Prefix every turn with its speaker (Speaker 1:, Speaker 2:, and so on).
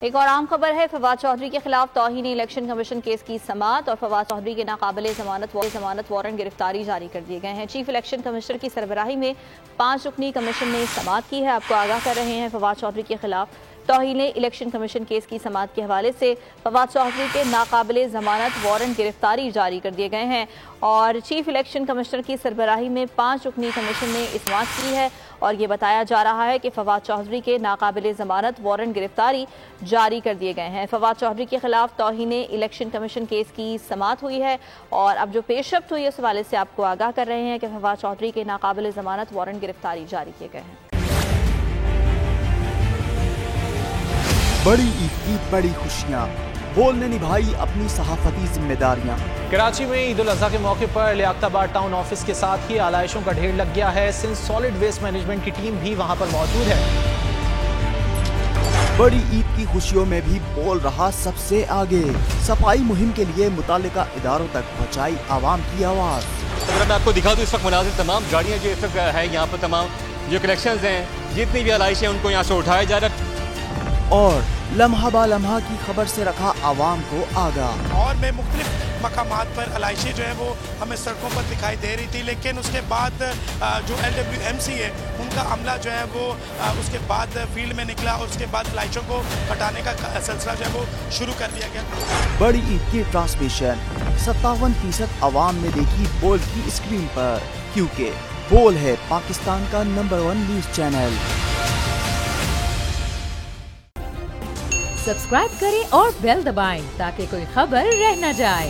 Speaker 1: एक और आम खबर है। फवाद चौधरी के खिलाफ तौहीन इलेक्शन कमीशन केस की समाअत और फवाद चौधरी के नाकाबिले जमानत वारंट गिरफ्तारी जारी कर दिए गए हैं। चीफ इलेक्शन कमिश्नर की सरबराही में 5 रुकनी कमीशन ने समाअत की है। आपको आगाह कर रहे हैं फवाद चौधरी के खिलाफ तौहीन इलेक्शन कमीशन केस की समाअत के हवाले से फवाद चौधरी के नाकाबिले जमानत वारंट गिरफ्तारी जारी कर दिए गए हैं और चीफ इलेक्शन कमिश्नर की सरबराही में 5 रुकनी कमीशन ने समाअत की है और ये बताया जा रहा है कि फवाद चौधरी के नाकाबिले जमानत वारंट गिरफ्तारी जारी कर दिए गए हैं। फवाद चौधरी के खिलाफ तौहीन इलेक्शन कमीशन केस की समाअत हुई है और अब जो पेशरफ्त हुई उस हवाले से आपको आगाह कर रहे हैं कि फवाद चौधरी के नाकाबिले जमानत वारंट गिरफ्तारी जारी किए गए हैं।
Speaker 2: बड़ी ईद की बड़ी खुशियां, बोल ने निभाई अपनी सहाफती जिम्मेदारियां।
Speaker 3: कराची में ईद उल अजहा के मौके पर लियाकताबाद टाउन ऑफिस के साथ ही आलाइशों का ढेर लग गया है। सिंध सॉलिड वेस्ट मैनेजमेंट की टीम भी वहां पर मौजूद है।
Speaker 2: बड़ी ईद की खुशियों में भी बोल रहा सबसे आगे, सफाई मुहिम के लिए मुतालिका इदारों तक पहुंचाई आवाम की आवाज।
Speaker 4: अगर मैं आपको दिखा दूं इस वक्त मुनाजिर तमाम गाड़ियां जो इस वक्त है यहाँ पर, तमाम जो कलेक्शंस हैं, जितनी भी आलाइशें हैं उनको यहाँ से उठाया जा रहा है
Speaker 2: और लम्हा बा लम्हा की खबर से रखा आवाम को आगाह।
Speaker 5: और मैं मुख्तलिफ मकामात पर आलाइशें जो है वो हमें सड़कों पर दिखाई दे रही थी, लेकिन उसके बाद जो LWMC है उनका अमला जो है वो उसके बाद फील्ड में निकला और उसके बाद आलाइशों को हटाने का सिलसिला जो है वो शुरू कर दिया गया।
Speaker 2: बड़ी ईद की ट्रांसमिशन 57% आवाम ने देखी बोल की स्क्रीन पर, क्योंकि बोल है पाकिस्तान का नंबर 1 न्यूज चैनल।
Speaker 6: सब्सक्राइब करें और बेल दबाएं ताकि कोई खबर रह न जाए।